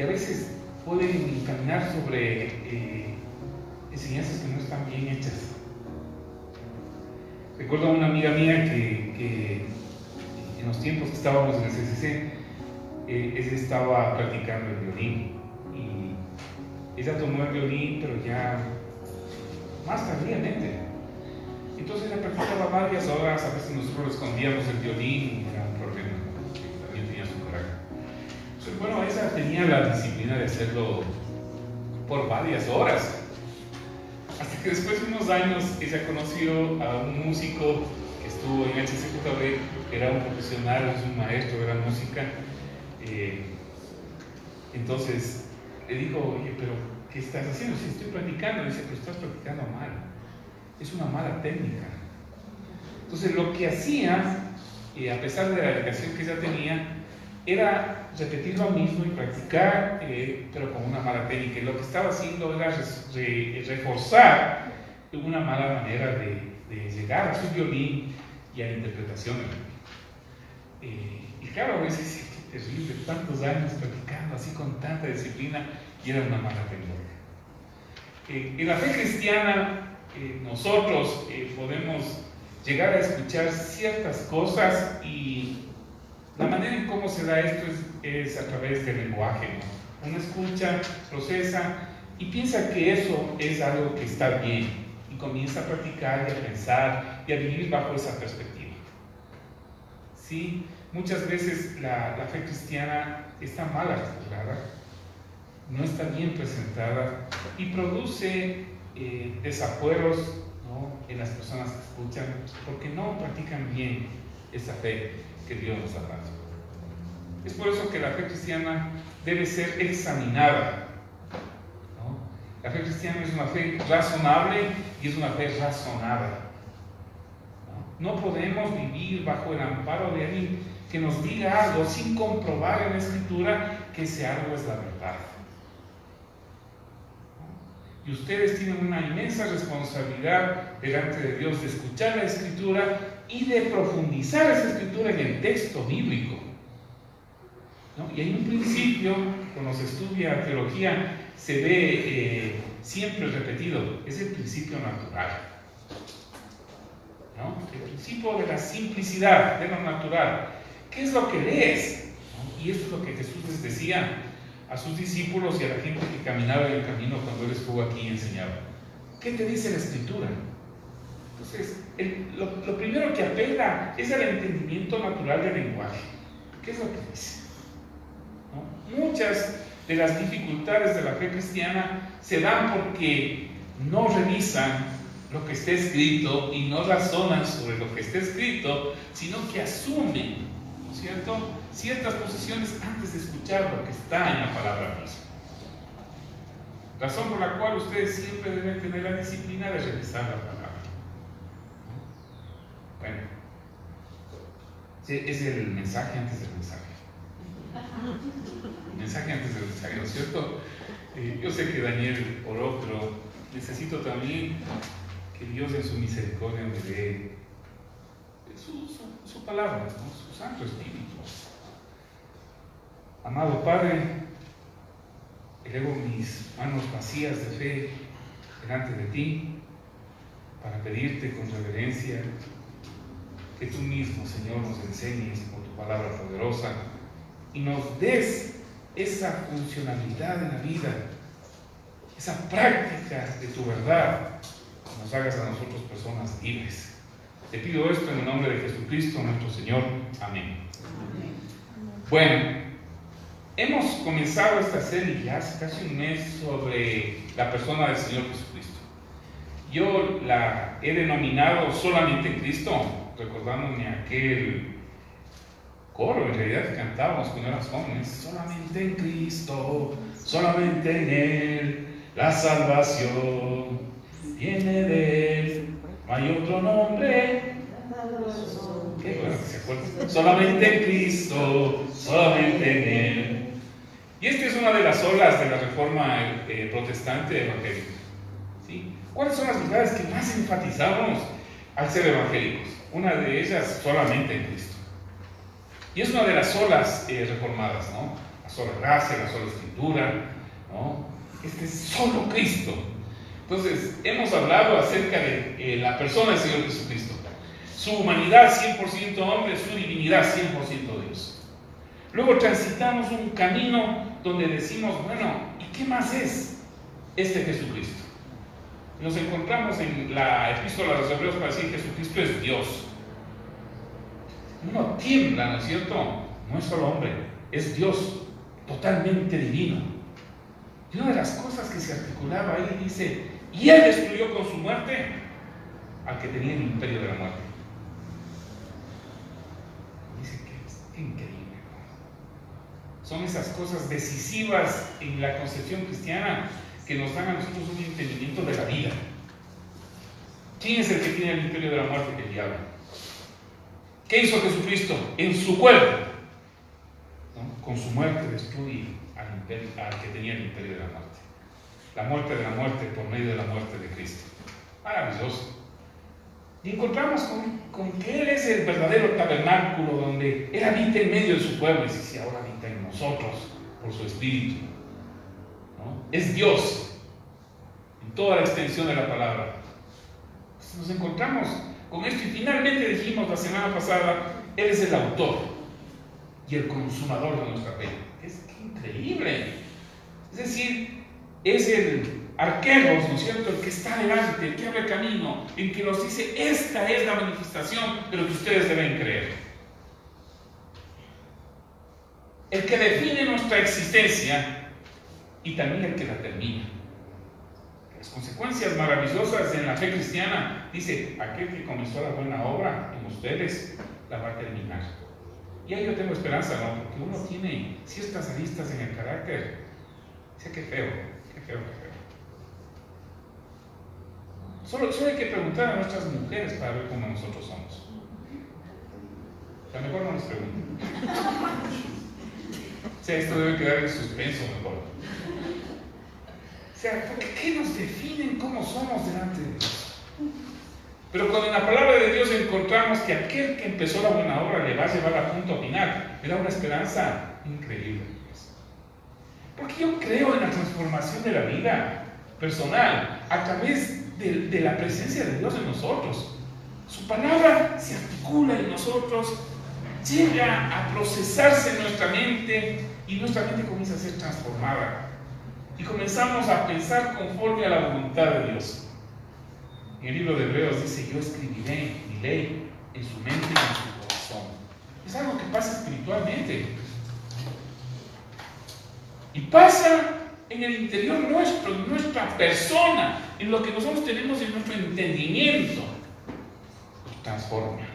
a veces pueden caminar sobre enseñanzas que no están bien hechas. Recuerdo a una amiga mía que en los tiempos que estábamos en el CCC, ella estaba practicando el violín y ella tomó el violín, pero ya más tardíamente. Entonces ella practicaba varias horas, a veces nosotros le escondíamos el violín y era un problema, porque también tenía su carácter. Entonces, bueno, ella tenía la disciplina de hacerlo por varias horas. Hasta que después de unos años ella conoció a un músico que estuvo en HCJB, era un profesional, es un maestro de la música. Entonces le dijo, oye, pero ¿qué estás haciendo? Si estoy practicando. Dice, pero estás practicando mal, es una mala técnica. Entonces lo que hacía, a pesar de la dedicación que ella tenía, era repetir lo mismo y practicar, pero con una mala técnica. Y lo que estaba haciendo era reforzar una mala manera de llegar a su violín y a la interpretación del violín. Y claro, a veces es terrible, tantos años practicando así con tanta disciplina, y era una mala técnica. En la fe cristiana, nosotros podemos llegar a escuchar ciertas cosas, y la manera en cómo se da esto es a través del lenguaje, ¿no? Uno escucha, procesa y piensa que eso es algo que está bien, y comienza a practicar y a pensar y a vivir bajo esa perspectiva. Sí, muchas veces la fe cristiana está mal articulada, no está bien presentada y produce desafueros, ¿no?, en las personas que escuchan, porque no practican bien esa fe que Dios nos ha dado. Es por eso que la fe cristiana debe ser examinada, ¿no? La fe cristiana es una fe razonable y es una fe razonada. No podemos vivir bajo el amparo de alguien que nos diga algo sin comprobar en la Escritura que ese algo es la verdad. Y ustedes tienen una inmensa responsabilidad delante de Dios de escuchar la Escritura y de profundizar esa Escritura en el texto bíblico, ¿no? Y hay un principio, cuando se estudia teología, se ve siempre repetido, es el principio natural, ¿no? El principio de la simplicidad, de lo natural. ¿Qué es lo que lees? ¿No? Y esto es lo que Jesús les decía a sus discípulos y a la gente que caminaba en el camino cuando Él estuvo aquí y enseñaba. ¿Qué te dice la Escritura? Entonces, lo primero que apela es al entendimiento natural del lenguaje. ¿Qué es lo que dice? ¿No? Muchas de las dificultades de la fe cristiana se dan porque no revisan lo que está escrito y no razonan sobre lo que está escrito, sino que asumen, ¿no es cierto?, ciertas posiciones antes de escuchar lo que está en la palabra misma. Razón por la cual ustedes siempre deben tener la disciplina de revisar la palabra. Bueno, es el mensaje antes del mensaje. El mensaje antes del mensaje, ¿no es cierto? Yo sé que Daniel oró, pero necesito también que Dios en su misericordia me dé su palabra, ¿no?, su Santo Espíritu. Amado Padre, elevo mis manos vacías de fe delante de ti para pedirte con reverencia que tú mismo, Señor, nos enseñes con tu palabra poderosa y nos des esa funcionalidad en la vida, esa práctica de tu verdad, nos hagas a nosotros personas libres. Te pido esto en el nombre de Jesucristo, nuestro Señor. Amén. Amén. Bueno, hemos comenzado esta serie ya hace casi un mes sobre la persona del Señor Jesucristo. Yo la he denominado solamente en Cristo, recordándome aquel coro en realidad que cantábamos cuando éramos jóvenes: solamente en Cristo, solamente en Él, la salvación viene de Él, no hay otro nombre. Qué bueno que se acuerdan. Solamente en Cristo, solamente en Él. Y esta es una de las olas de la reforma protestante evangélica, ¿sí? ¿Cuáles son las verdades que más enfatizamos al ser evangélicos? Una de ellas, solamente en Cristo. Y es una de las olas reformadas, ¿no? sola gracia, la sola escritura, ¿no? Este es solo Cristo. Entonces, hemos hablado acerca de la persona del Señor Jesucristo. Su humanidad 100% hombre, su divinidad 100% Dios. Luego transitamos un camino donde decimos, bueno, ¿y qué más es este Jesucristo? Nos encontramos en la epístola de los Hebreos para decir que Jesucristo es Dios. Uno tiembla, ¿no es cierto? No es solo hombre, es Dios, totalmente divino. Y una de las cosas que se articulaba ahí dice, y Él destruyó con su muerte al que tenía el imperio de la muerte. Dice que es increíble. Son esas cosas decisivas en la concepción cristiana que nos dan a nosotros un entendimiento de la vida. ¿Quién es el que tiene el imperio de la muerte? Que el diablo. ¿Qué hizo Jesucristo? En su cuerpo, ¿no? Con su muerte destruye al que tenía el imperio de la muerte. La muerte de la muerte por medio de la muerte de Cristo. Maravilloso. Y encontramos con que Él es el verdadero tabernáculo donde Él habita en medio de su pueblo y si ahora habita en nosotros por su Espíritu, ¿no? Es Dios en toda la extensión de la palabra. Entonces nos encontramos con esto y finalmente dijimos la semana pasada, Él es el autor y el consumador de nuestra fe. Es increíble. Es decir, es el arqueros, ¿no es cierto?, el que está delante, el que abre camino, el que nos dice, esta es la manifestación de lo que ustedes deben creer. El que define nuestra existencia y también el que la termina. Las consecuencias maravillosas en la fe cristiana, dice, aquel que comenzó la buena obra en ustedes, la va a terminar. Y ahí yo tengo esperanza, ¿no? Porque uno tiene ciertas aristas en el carácter. Dice, qué feo, qué feo, qué feo. Solo hay que preguntar a nuestras mujeres para ver cómo nosotros somos. O sea, mejor no les pregunten. O sea, esto debe quedar en suspenso mejor. O sea, ¿por qué nos definen cómo somos delante de Dios? Pero cuando en la palabra de Dios encontramos que aquel que empezó la buena obra le va a llevar a punto final, me da una esperanza increíble. Porque yo creo en la transformación de la vida personal a través de la presencia de Dios en nosotros. Su palabra se articula en nosotros, llega a procesarse en nuestra mente y nuestra mente comienza a ser transformada y comenzamos a pensar conforme a la voluntad de Dios. En el libro de Hebreos dice, yo escribiré mi ley en su mente y en su corazón. Es algo que pasa espiritualmente y pasa en el interior nuestro, en nuestra persona, en lo que nosotros tenemos en nuestro entendimiento. Nos transforma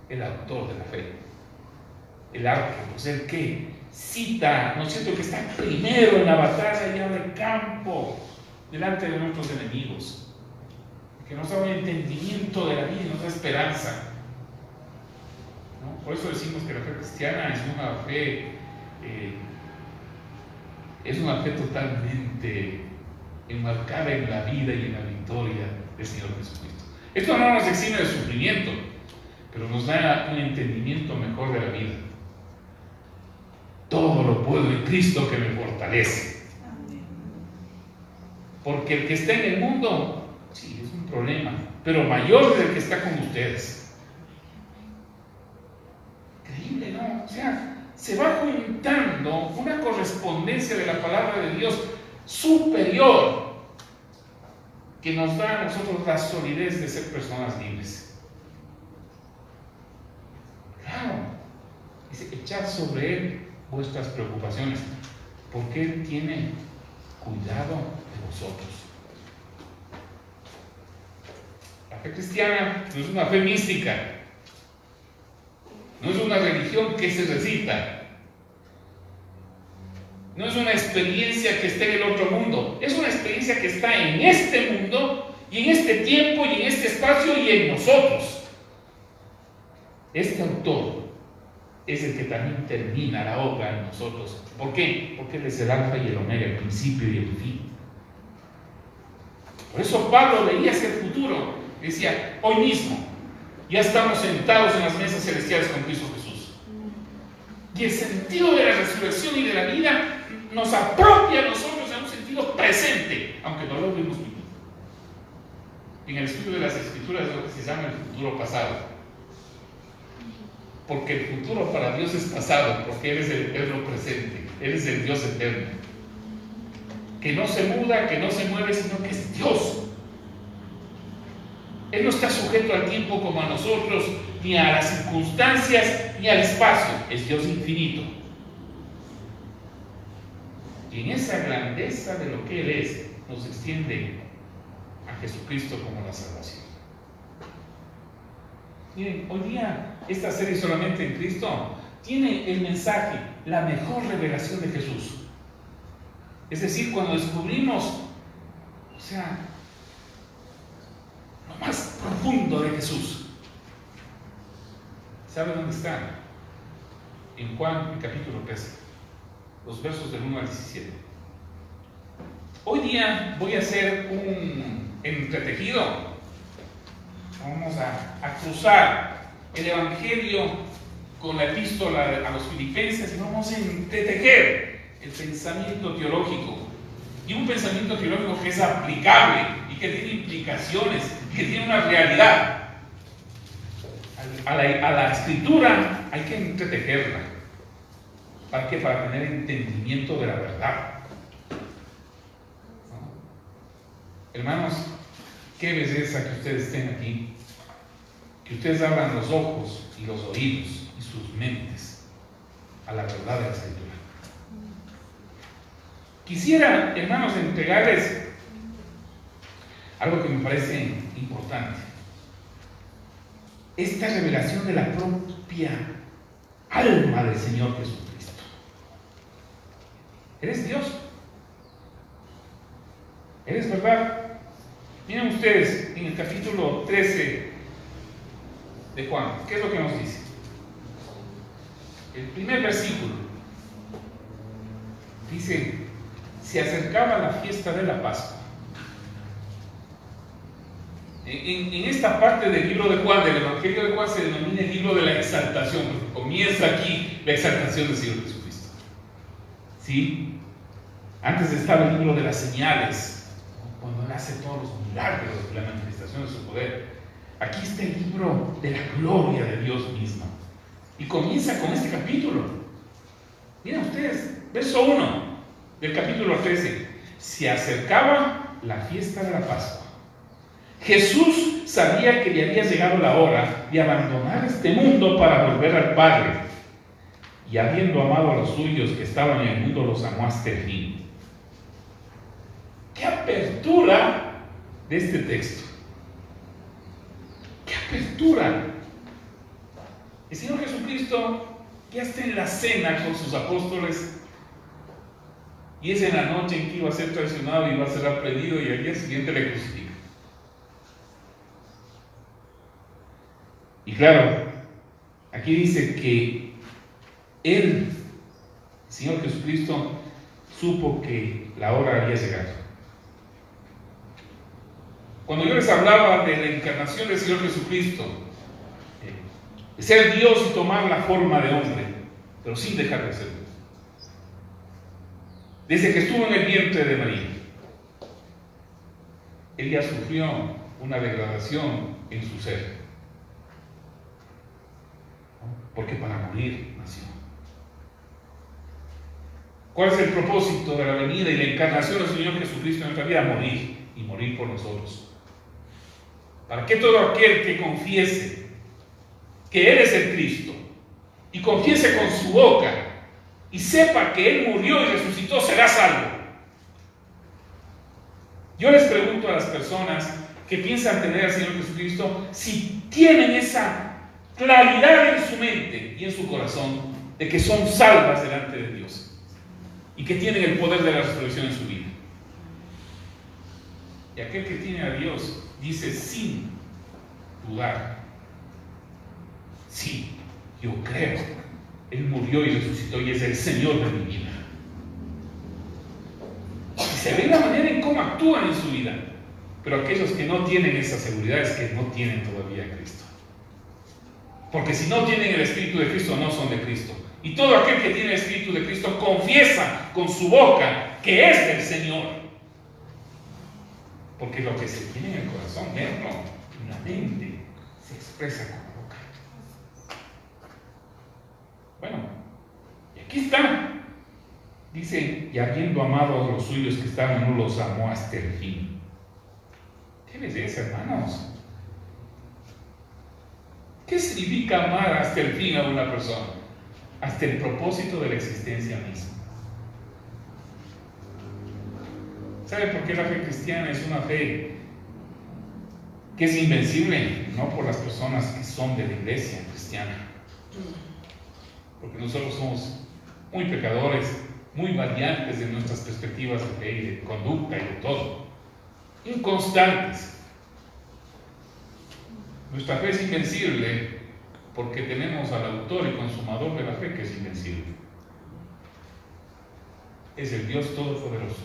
el autor de la fe, el arquero, el que cita, ¿no es cierto?, que está primero en la batalla y abre campo delante de nuestros enemigos, que nos da un entendimiento de la vida y nos da esperanza, ¿no? Por eso decimos que la fe cristiana es una fe totalmente enmarcada en la vida y en la victoria del Señor Jesucristo. Esto no nos exime de sufrimiento, pero nos da un entendimiento mejor de la vida. Todo lo puedo en Cristo que me fortalece. Porque el que está en el mundo, sí, es un problema, pero mayor es el que está con ustedes. Increíble, ¿no? O sea, se va juntando una correspondencia de la palabra de Dios superior que nos da a nosotros la solidez de ser personas libres. Claro, dice, echad sobre Él vuestras preocupaciones, porque Él tiene cuidado de vosotros. La fe cristiana no es una fe mística, no es una religión que se recita, no es una experiencia que esté en el otro mundo, es una experiencia que está en este mundo y en este tiempo y en este espacio y en nosotros. Este autor es el que también termina la obra en nosotros. ¿Por qué? Porque Él es el alfa y el omega, el principio y el fin. Por eso Pablo veía hacia el futuro, decía, hoy mismo ya estamos sentados en las mesas celestiales con Cristo Jesús. Y el sentido de la resurrección y de la vida nos apropia a nosotros en un sentido presente, aunque no lo vemos vivo. En el estudio de las Escrituras es lo que se llama el futuro pasado. Porque el futuro para Dios es pasado, porque Él es el eterno presente, Él es el Dios eterno. Que no se muda, que no se mueve, sino que es Dios. Él no está sujeto al tiempo como a nosotros, ni a las circunstancias, ni al espacio. Es Dios infinito. Y en esa grandeza de lo que Él es, nos extiende a Jesucristo como la salvación. Miren, hoy día esta serie Solamente en Cristo tiene el mensaje, la mejor revelación de Jesús. Es decir, cuando descubrimos, o sea, lo más profundo de Jesús. ¿Sabe dónde está? En Juan, el capítulo 13, los versos del 1 al 17. Hoy día voy a hacer un entretejido. Vamos a cruzar el Evangelio con la epístola a los Filipenses y vamos a entretejer el pensamiento teológico. Y un pensamiento teológico que es aplicable y que tiene implicaciones, que tiene una realidad. A la Escritura hay que entretejerla. ¿Para qué? Para tener entendimiento de la verdad. ¿No? Hermanos, qué belleza que ustedes estén aquí, que ustedes abran los ojos y los oídos y sus mentes a la verdad de la Escritura. Quisiera, hermanos, entregarles algo que me parece importante. Esta revelación de la propia alma del Señor Jesucristo. ¿Eres Dios? ¿Eres verdad? Miren ustedes en el capítulo 13 de Juan, ¿qué es lo que nos dice? El primer versículo dice: se acercaba la fiesta de la Pascua. En esta parte del libro de Juan, del Evangelio de Juan, se denomina el libro de la exaltación, porque comienza aquí la exaltación del Señor Jesucristo. ¿Sí? Antes estaba el libro de las señales, cuando Él hace todos los milagros, la manifestación de su poder. Aquí está el libro de la gloria de Dios mismo. Y comienza con este capítulo. Miren ustedes, verso 1 del capítulo 13. Se acercaba la fiesta de la Pascua. Jesús sabía que le había llegado la hora de abandonar este mundo para volver al Padre. Y habiendo amado a los suyos que estaban en el mundo, los amó hasta el fin. ¡Qué apertura de este texto! ¡Qué apertura! El Señor Jesucristo ya está en la cena con sus apóstoles, y es en la noche en que iba a ser traicionado y iba a ser aprendido, y al día siguiente le crucifican. Y claro, aquí dice que Él, el Señor Jesucristo, supo que la hora había llegado. Cuando yo les hablaba de la encarnación del Señor Jesucristo, ser Dios y tomar la forma de hombre, pero sin dejar de ser Dios. Desde que estuvo en el vientre de María, Él ya sufrió una degradación en su ser. Porque para morir nació. ¿Cuál es el propósito de la venida y la encarnación del Señor Jesucristo en nuestra vida? Morir, y morir por nosotros. Para que todo aquel que confiese que Él es el Cristo y confiese con su boca y sepa que Él murió y resucitó, será salvo. Yo les pregunto a las personas que piensan tener al Señor Jesucristo si tienen esa claridad en su mente y en su corazón de que son salvas delante de Dios y que tienen el poder de la resurrección en su vida. Y aquel que tiene a Dios dice sin dudar: sí, yo creo, Él murió y resucitó y es el Señor de mi vida. Y se ve la manera en cómo actúan en su vida. Pero aquellos que no tienen esa seguridad es que no tienen todavía a Cristo. Porque si no tienen el Espíritu de Cristo, no son de Cristo. Y todo aquel que tiene el Espíritu de Cristo confiesa con su boca que es del Señor. Porque lo que se tiene en el corazón, verlo en la mente, se expresa con la boca. Bueno, y aquí está. Dice, y habiendo amado a los suyos que estaban, no los amó hasta el fin. ¿Qué belleza, hermanos? ¿Qué significa amar hasta el fin a una persona? Hasta el propósito de la existencia misma. ¿Sabe por qué la fe cristiana es una fe que es invencible? No por las personas que son de la iglesia cristiana, porque nosotros somos muy pecadores, muy variantes de nuestras perspectivas de fe y de conducta y de todo, inconstantes. Nuestra fe es invencible porque tenemos al autor y consumador de la fe que es invencible. Es el Dios Todopoderoso.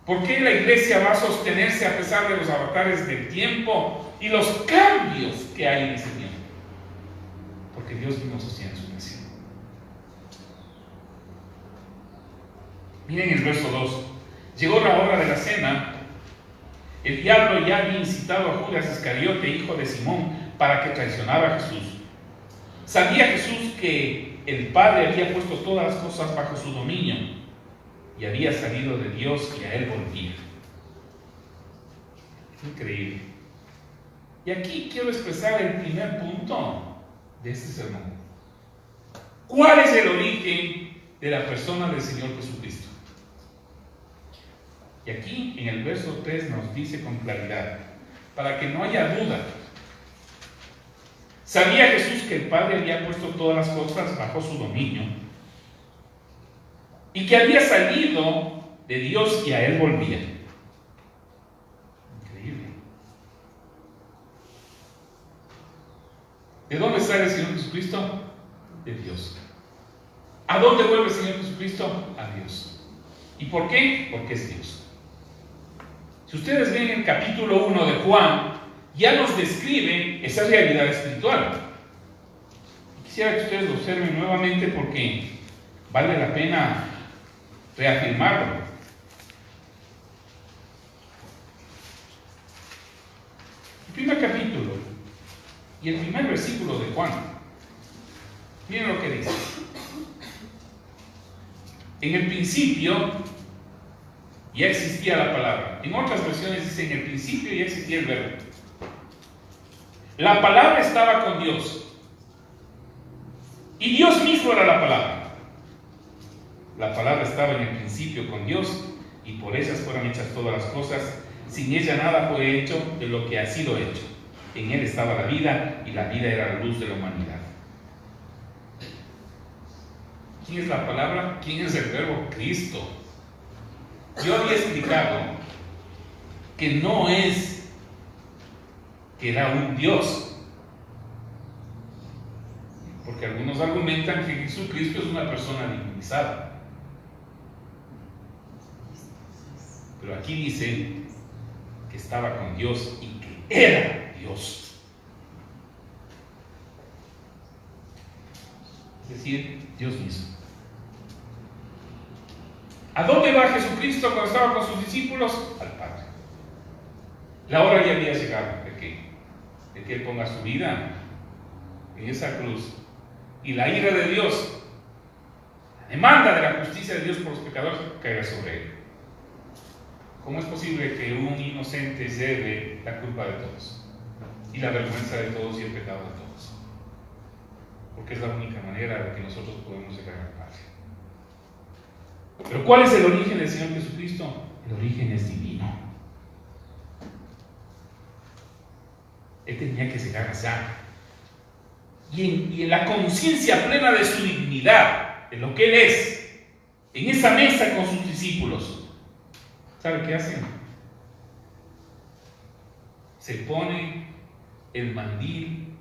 ¿Por qué la iglesia va a sostenerse a pesar de los avatares del tiempo y los cambios que hay en ese tiempo? Porque Dios mismo sostiene su nación. Miren el verso 2. Llegó la hora de la cena. El diablo ya había incitado a Judas Iscariote, hijo de Simón, para que traicionara a Jesús. Sabía Jesús que el Padre había puesto todas las cosas bajo su dominio y había salido de Dios y a él volvía. Increíble. Y aquí quiero expresar el primer punto de este sermón. ¿Cuál es el origen de la persona del Señor Jesucristo? Y aquí en el verso 3 nos dice con claridad, para que no haya duda. Sabía Jesús que el Padre había puesto todas las cosas bajo su dominio y que había salido de Dios y a él volvía. Increíble. ¿De dónde sale el Señor Jesucristo? De Dios. ¿A dónde vuelve el Señor Jesucristo? A Dios. ¿Y por qué? Porque es Dios. Si ustedes ven el capítulo 1 de Juan, ya nos describe esa realidad espiritual. Quisiera que ustedes lo observen nuevamente porque vale la pena reafirmarlo. El primer capítulo y el primer versículo de Juan. Miren lo que dice. En el principio ya existía la palabra. En otras versiones dice, en el principio ya existía el verbo. La palabra estaba con Dios. Y Dios mismo era la palabra. La palabra estaba en el principio con Dios, y por ellas fueron hechas todas las cosas. Sin ella nada fue hecho de lo que ha sido hecho. En él estaba la vida, y la vida era la luz de la humanidad. ¿Quién es la palabra? ¿Quién es el verbo? Cristo. Yo había explicado que no es que era un Dios, porque algunos argumentan que Jesucristo es una persona divinizada, pero aquí dice que estaba con Dios y que era Dios, es decir, Dios mismo. ¿A dónde va Jesucristo cuando estaba con sus discípulos? Al Padre. La hora ya había llegado de que Él ponga su vida en esa cruz. Y la ira de Dios, la demanda de la justicia de Dios por los pecadores, caiga sobre Él. ¿Cómo es posible que un inocente lleve la culpa de todos? Y la vergüenza de todos y el pecado de todos. Porque es la única manera de que nosotros podemos llegar al Padre. Pero ¿cuál es el origen del Señor Jesucristo? El origen es divino. Él tenía que llegar allá. Y en la conciencia plena de su dignidad, de lo que Él es, en esa mesa con sus discípulos, ¿sabe qué hacen? Se pone el mandil,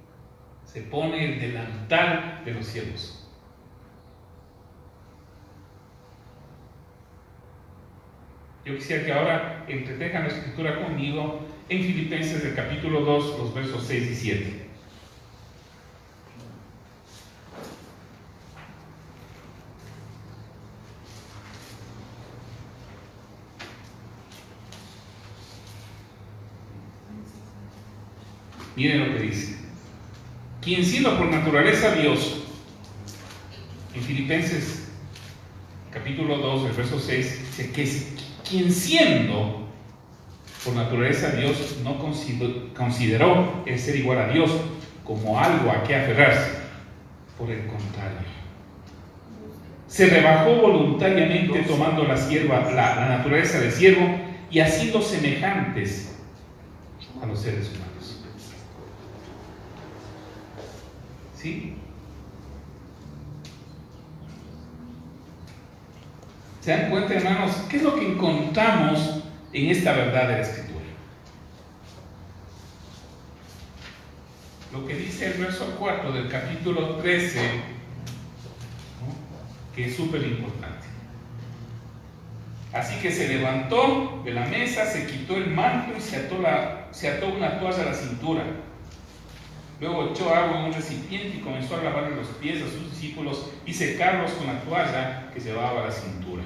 se pone el delantal de los cielos. Yo quisiera que ahora entretengan la escritura conmigo en Filipenses del capítulo 2, los versos 6 y 7. Miren lo que dice. Quien siendo por naturaleza Dios, en Filipenses capítulo 2, el verso 6, dice que quien siendo por naturaleza Dios no consideró el ser igual a Dios como algo a que aferrarse. Por el contrario, se rebajó voluntariamente tomando la naturaleza de siervo y haciendo semejantes a los seres humanos. ¿Sí? ¿Se dan cuenta, hermanos? ¿Qué es lo que encontramos en esta verdad de la Escritura? Lo que dice el verso 4 del capítulo 13, ¿no? Que es súper importante. Así que se levantó de la mesa, se quitó el manto y se ató una toalla a la cintura. Luego echó agua en un recipiente y comenzó a lavarle los pies a sus discípulos y secarlos con la toalla que llevaba a la cintura.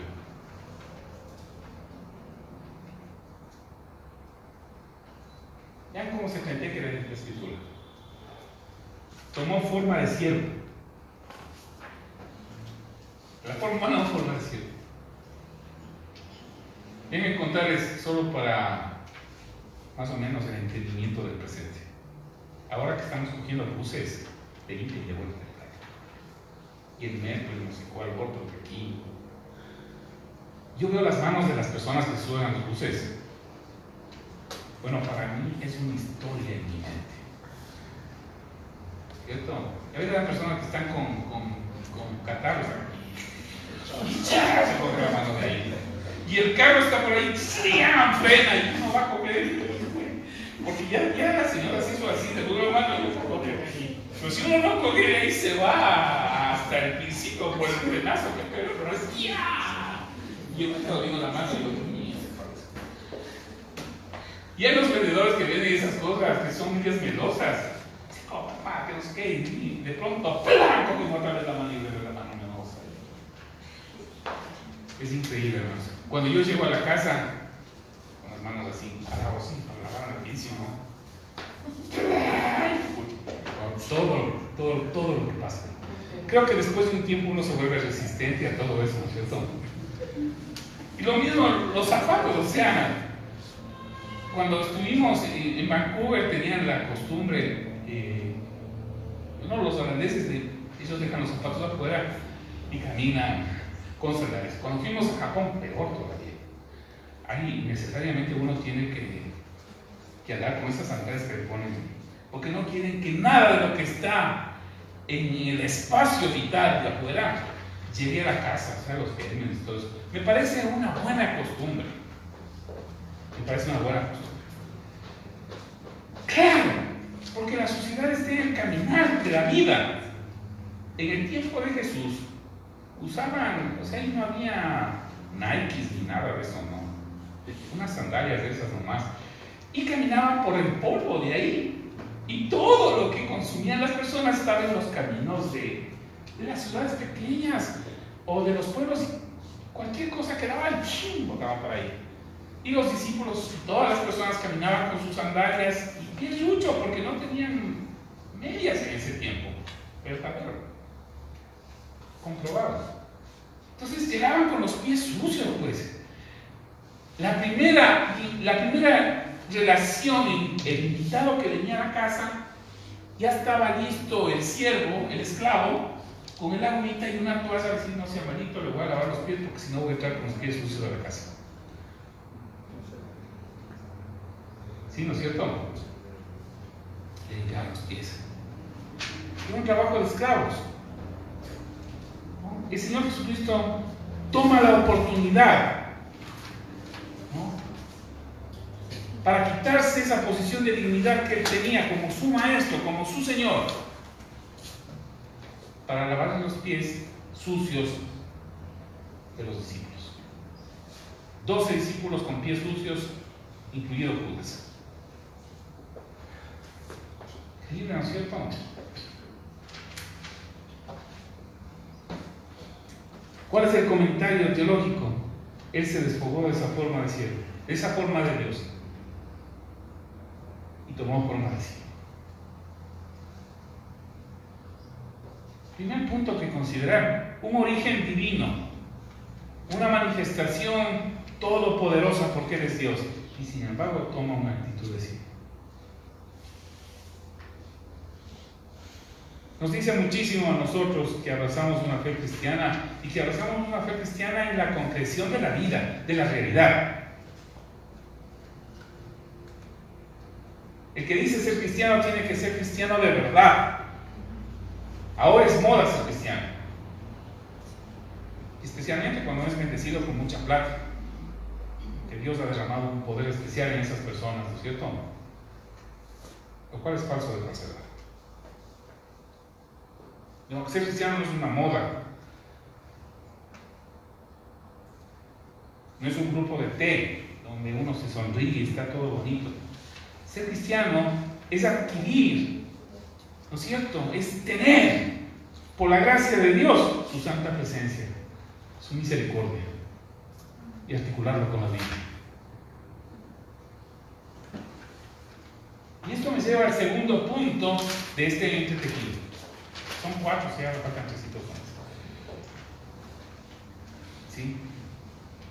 Vean cómo se plantea que era la escritura. Tomó forma de siervo. La forma humana no forma de siervo. Déjenme contarles solo para más o menos el entendimiento del presente. Ahora que estamos cogiendo buses de ida y de vuelta, y el metro, y no sé cuál, otro de aquí, yo veo las manos de las personas que suben a los buses. Bueno, para mí es una historia en mi mente, ¿cierto? A veces las personas que están con catarros y ya se coge la mano de ahí, y el carro está por ahí, frena y no va a coger. Porque ya la señora se hizo así, se puso la mano y yo coge aquí. Pero si uno no coge de ahí, se va hasta el principio por el frenazo que pega, pero es ya. Y yo me quedo viendo la mano y yo, mierda. Y hay los vendedores que venden esas cosas que son medias melosas. Oh, papá, que no sé qué. Y de pronto, ¡plam! Coge otra vez la mano y le ve la mano melosa. Es increíble, hermanos. Cuando yo llego a la casa, con las manos así, algo así, para lavar el piso, ¿no? Todo lo que pasa. Creo que después de un tiempo uno se vuelve resistente a todo eso, ¿no es cierto? Y lo mismo los zapatos, o sea, cuando estuvimos en Vancouver tenían la costumbre, los holandeses, ellos dejan los zapatos afuera y caminan con sandalias. Cuando fuimos a Japón, peor todavía. Ahí necesariamente uno tiene que andar con esas sandalias que le ponen, porque no quieren que nada de lo que está en el espacio vital de afuera llegue a la casa, o sea, los gérmenes y todo eso. Me parece una buena costumbre. Claro, porque la sociedad está en el caminar de la vida. En el tiempo de Jesús usaban, o sea, ahí no había Nikes ni nada de eso, no. Unas sandalias de esas nomás. Y caminaban por el polvo de ahí. Y todo lo que consumían las personas estaba en los caminos de las ciudades pequeñas o de los pueblos. Cualquier cosa que daba el ching, botaba por ahí. Y los discípulos, todas las personas caminaban con sus sandalias y pies lucho porque no tenían medias en ese tiempo. Pero está claro, comprobado. Entonces llegaban con los pies sucios, pues. La primera relación, el invitado que venía a la casa, ya estaba listo el siervo, el esclavo, con el agüita y una toalla, a decir, no sea malito, le voy a lavar los pies porque si no voy a entrar con los pies sucios a la casa. ¿Sí, no es cierto? Le limpiaban los pies. Era un trabajo de esclavos. ¿No? El Señor Jesucristo toma la oportunidad, ¿no?, para quitarse esa posición de dignidad que él tenía como su maestro, como su Señor, para lavar los pies sucios de los discípulos. 12 discípulos con pies sucios, incluido Judas. Increíble, ¿no es cierto? ¿Cuál es el comentario teológico? Él se despojó de esa forma de siervo, de esa forma de Dios, y tomó forma de siervo. Primer punto que considerar: un origen divino, una manifestación todopoderosa porque Él es Dios, y sin embargo toma una actitud de siervo. Nos dice muchísimo a nosotros que abrazamos una fe cristiana, y que abrazamos una fe cristiana en la concreción de la vida, de la realidad. El que dice ser cristiano tiene que ser cristiano de verdad. Ahora es moda ser cristiano, especialmente cuando es bendecido con mucha plata, que Dios ha derramado un poder especial en esas personas, ¿no es cierto? Lo cual es falso de falsedad. No, ser cristiano no es una moda, no es un grupo de té donde uno se sonríe y está todo bonito. Ser cristiano es adquirir, ¿no es cierto? Es tener, por la gracia de Dios, su santa presencia, su misericordia, y articularlo con la Biblia. Y esto me lleva al segundo punto de este entretejido. Son 4, si ya me faltan 3 más. ¿Sí?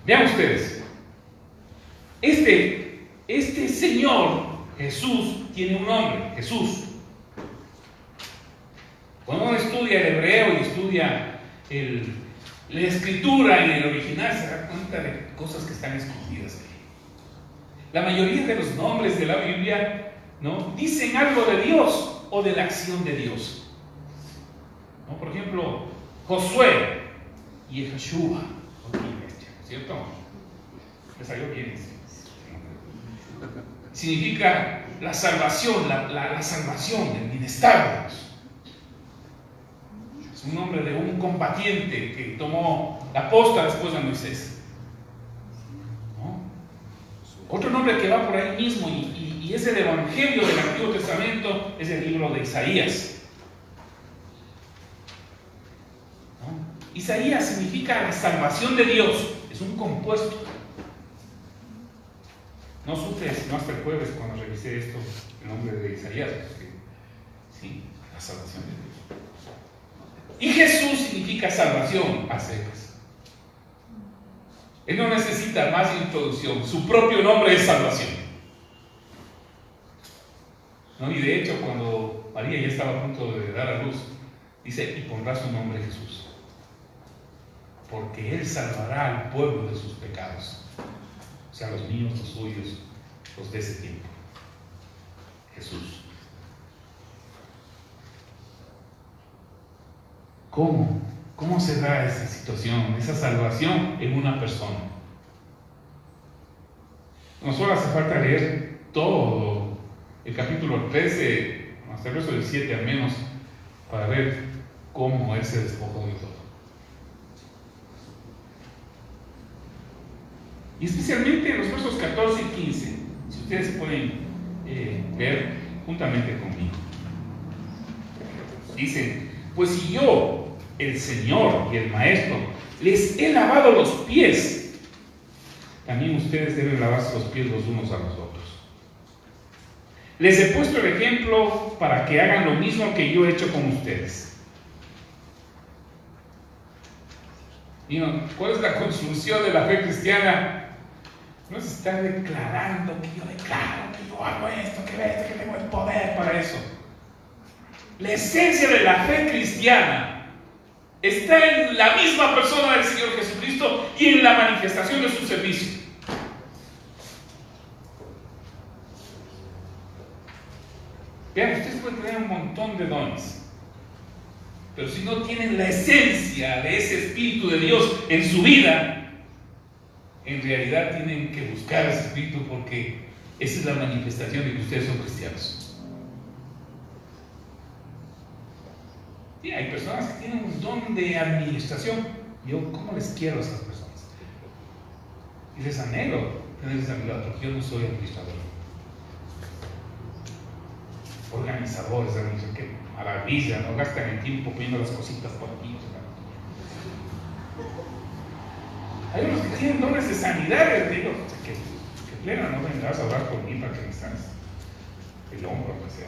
Vean ustedes, este Señor Jesús tiene un nombre: Jesús. Cuando uno estudia el hebreo y estudia la escritura en el original, se da cuenta de cosas que están escondidas ahí. La mayoría de los nombres de la Biblia, ¿no?, dicen algo de Dios o de la acción de Dios, ¿no? Por ejemplo, Josué y Yeshua, ¿cierto? Me salió bien. Significa la salvación, la salvación, el bienestar de Dios. Es un nombre de un combatiente que tomó la posta después de Moisés, ¿no? Otro nombre que va por ahí mismo y es el Evangelio del Antiguo Testamento, es el libro de Isaías. Isaías significa la salvación de Dios, es un compuesto. No supe sino hasta el jueves cuando revisé esto, el nombre de Isaías, porque sí, la salvación de Dios. Y Jesús significa salvación a secas. Él no necesita más introducción, su propio nombre es salvación, ¿no? Y de hecho, cuando María ya estaba a punto de dar a luz, dice: y pondrá su nombre Jesús, porque Él salvará al pueblo de sus pecados, o sea, los míos, los suyos, los de ese tiempo. Jesús. ¿Cómo se da esa situación, esa salvación en una persona? No solo hace falta leer todo el capítulo 13, hasta el verso del 7 al menos, para ver cómo Él se despojó de todo. Y especialmente en los versos 14 y 15, si ustedes pueden ver juntamente conmigo. Dicen: pues si yo, el Señor y el Maestro, les he lavado los pies, también ustedes deben lavarse los pies los unos a los otros. Les he puesto el ejemplo para que hagan lo mismo que yo he hecho con ustedes. ¿Y cuál es la conclusión de la fe cristiana? No es estar declarando que yo declaro, que yo hago esto, que tengo el poder para eso. La esencia de la fe cristiana está en la misma persona del Señor Jesucristo y en la manifestación de su servicio. Vean, ustedes pueden tener un montón de dones, pero si no tienen la esencia de ese Espíritu de Dios en su vida, en realidad tienen que buscar ese Espíritu, porque esa es la manifestación de que ustedes son cristianos. Y hay personas que tienen un don de administración. Yo, ¿cómo les quiero a esas personas? Y les anhelo tener esa habilidad, porque yo no soy administrador. Organizadores, qué maravilla, no gastan el tiempo poniendo las cositas por aquí. Hay unos que tienen dones de sanidad, les digo, que plena, no vendrás a hablar por mí para que me sanes el hombro, o sea.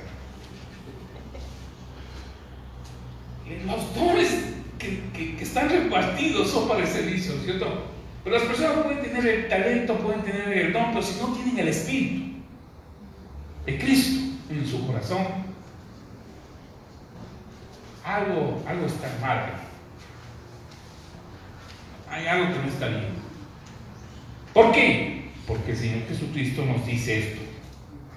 Los dones que están repartidos son para el servicio, ¿cierto? Pero las personas pueden tener el talento, pueden tener el don, pero si no tienen el Espíritu de Cristo en su corazón, algo está mal. Hay algo que no está bien. ¿Por qué? Porque el Señor Jesucristo nos dice esto.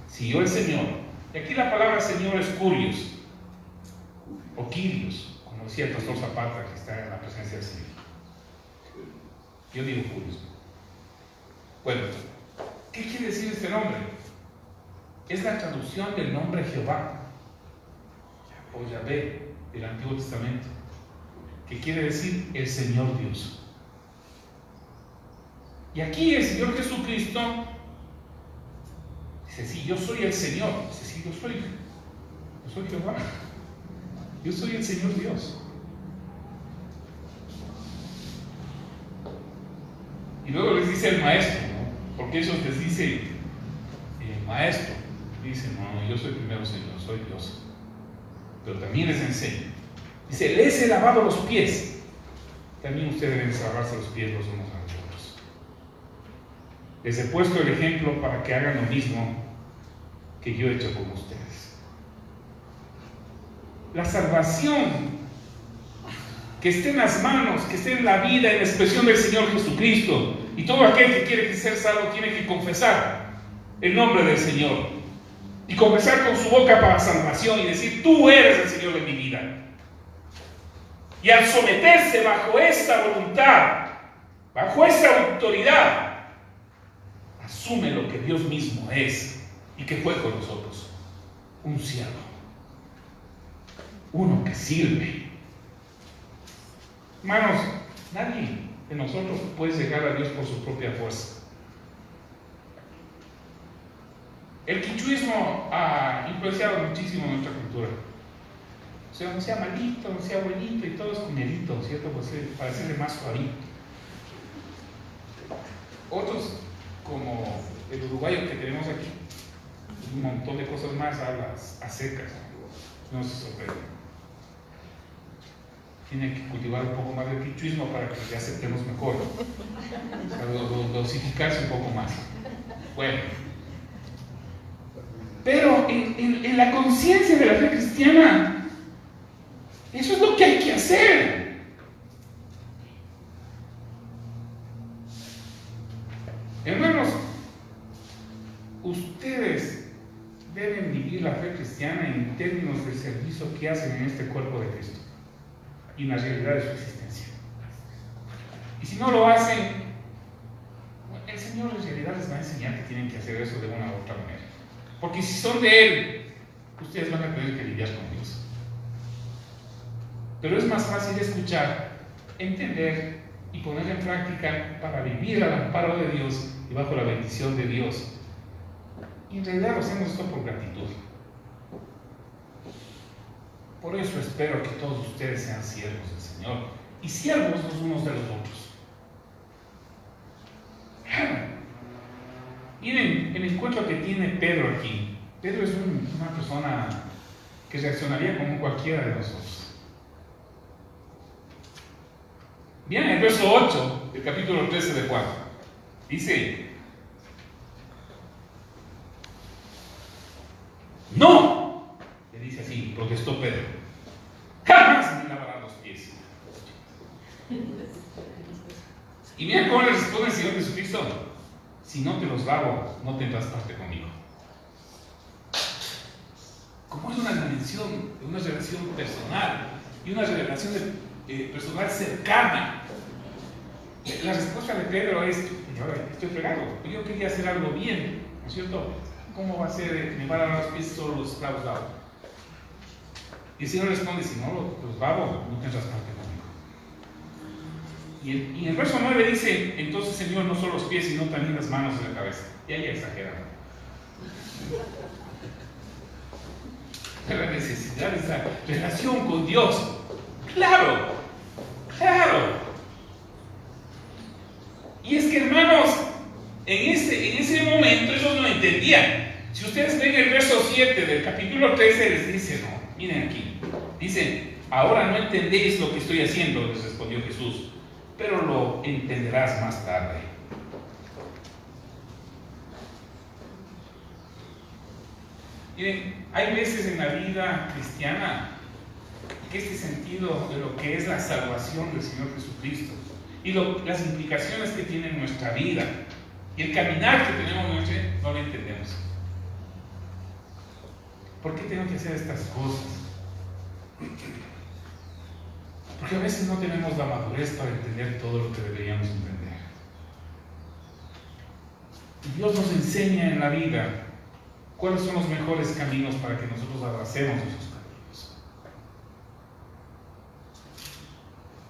Si yo el Señor, y aquí la palabra Señor es Curios, o Kyrios, como decía el pastor Zapata, que está en la presencia del Señor. Yo digo Curios. Bueno, ¿qué quiere decir este nombre? Es la traducción del nombre Jehová, o Yahvé, del Antiguo Testamento, que quiere decir el Señor Dios. Y aquí el Señor Jesucristo dice, sí, yo soy el Señor. Dice, sí, yo soy Jehová. Yo soy el Señor Dios. Y luego les dice el maestro, ¿no? Porque ellos les dicen, maestro. Dicen, no, yo soy primero Señor, soy Dios. Pero también les enseño. Dice, les he lavado los pies. También ustedes deben lavarse los pies los unos a los otros. Les he puesto el ejemplo para que hagan lo mismo que yo he hecho con ustedes. La salvación que esté en las manos, que esté en la vida, en la expresión del Señor Jesucristo. Y todo aquel que quiere ser salvo tiene que confesar el nombre del Señor. Y confesar con su boca para salvación y decir, tú eres el Señor de mi vida. Y al someterse bajo esta voluntad, bajo esa autoridad, asume lo que Dios mismo es y que fue con nosotros. Un siervo. Uno que sirve. Hermanos, nadie de nosotros puede llegar a Dios por su propia fuerza. El quichuismo ha influenciado muchísimo nuestra cultura. O sea, no sea malito, no sea buenito y todo es cunerito, ¿cierto? Pues, para hacerle más suavito. Otros, como el uruguayo que tenemos aquí, un montón de cosas más a secas. No se sorprende. Tiene que cultivar un poco más de quichuismo para que le aceptemos mejor. O sea, dosificarse un poco más. Bueno. Pero en la conciencia de la fe cristiana, eso es lo que hay que hacer. Hermanos, ustedes deben vivir la fe cristiana en términos del servicio que hacen en este cuerpo de Cristo y en la realidad de su existencia. Y si no lo hacen, el Señor en realidad les va a enseñar que tienen que hacer eso de una u otra manera. Porque si son de Él, ustedes van a tener que lidiar con Dios. Pero es más fácil escuchar, entender y poner en práctica para vivir al amparo de Dios y bajo la bendición de Dios. Y en realidad lo hacemos esto por gratitud. Por eso espero que todos ustedes sean siervos del Señor y siervos los unos de los otros. Miren el encuentro que tiene Pedro aquí. Pedro es una persona que reaccionaría como cualquiera de nosotros. Bien, el verso 8 del capítulo 13 de Juan dice: ¡No! Le dice así, protestó Pedro. ¡Jamás me lavarán los pies! Y mira cómo le responde el Señor Jesucristo: si no te los lavo, no tendrás parte conmigo. Como es una dimensión de una relación personal y una relación personal cercana, la respuesta de Pedro es: estoy fregado, yo quería hacer algo bien, ¿no es cierto? ¿Cómo va a ser que me van a lavar los pies solo los esclavos lavos? Y el Señor responde: si no los lavo, no tendrás parte conmigo. Y en el verso 9 dice, entonces Señor, no solo los pies, sino también las manos y la cabeza. Y ahí exagerado. La necesidad de esa relación con Dios. Claro, claro. Y es que, hermanos, en ese momento ellos no entendían. Si ustedes ven el verso 7 del capítulo 13, les dice, no, miren aquí, dicen, ahora no entendéis lo que estoy haciendo, les respondió Jesús, pero lo entenderás más tarde. Miren, hay veces en la vida cristiana que este sentido de lo que es la salvación del Señor Jesucristo y las implicaciones que tiene en nuestra vida y el caminar que tenemos no lo entendemos. ¿Por qué tengo que hacer estas cosas? Porque a veces no tenemos la madurez para entender todo lo que deberíamos entender. Y Dios nos enseña en la vida cuáles son los mejores caminos para que nosotros abracemos esos caminos.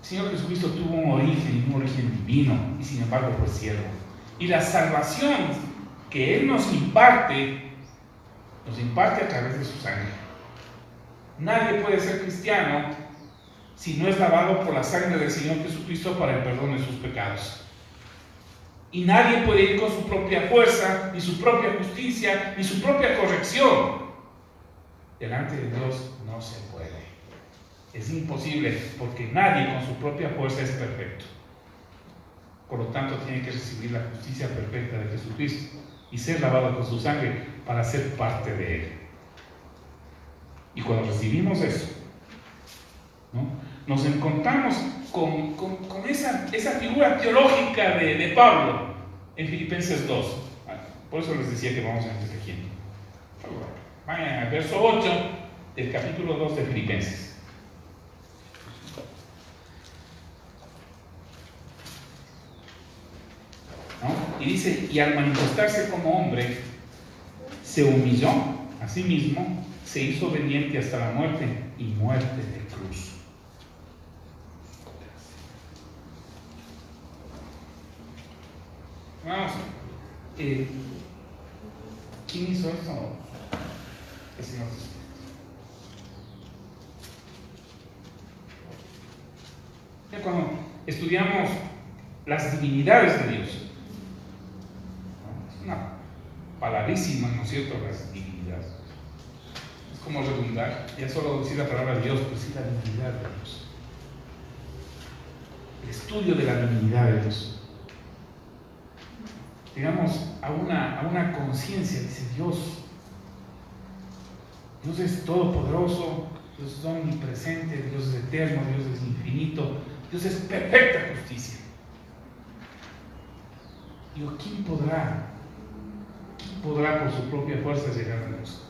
El Señor Jesucristo tuvo un origen divino, y sin embargo fue siervo. Y la salvación que Él nos imparte a través de su sangre. Nadie puede ser cristiano si no es lavado por la sangre del Señor Jesucristo para el perdón de sus pecados. Y nadie puede ir con su propia fuerza, ni su propia justicia, ni su propia corrección. Delante de Dios no se puede. Es imposible, porque nadie con su propia fuerza es perfecto. Por lo tanto, tiene que recibir la justicia perfecta de Jesucristo y ser lavado con su sangre para ser parte de Él. Y cuando recibimos eso, ¿no?, nos encontramos con esa figura teológica de Pablo en Filipenses 2. Por eso les decía que vamos a empezar aquí. Vayan al verso 8 del capítulo 2 de Filipenses. ¿No? Y dice, y al manifestarse como hombre, se humilló a sí mismo, se hizo obediente hasta la muerte, y muerte de cruz. Vamos, ¿quién hizo esto? El Señor Jesús. Cuando estudiamos las divinidades de Dios, ¿no?, es una palabrísima, ¿no es cierto?, las divinidades. Es como redundar, ya solo decir la palabra Dios, pues sí, la divinidad de Dios. El estudio de la divinidad de Dios. Digamos, a una conciencia, dice Dios. Dios es todopoderoso, Dios es omnipresente, Dios es eterno, Dios es infinito, Dios es perfecta justicia. Digo, ¿quién podrá por su propia fuerza llegar a Dios?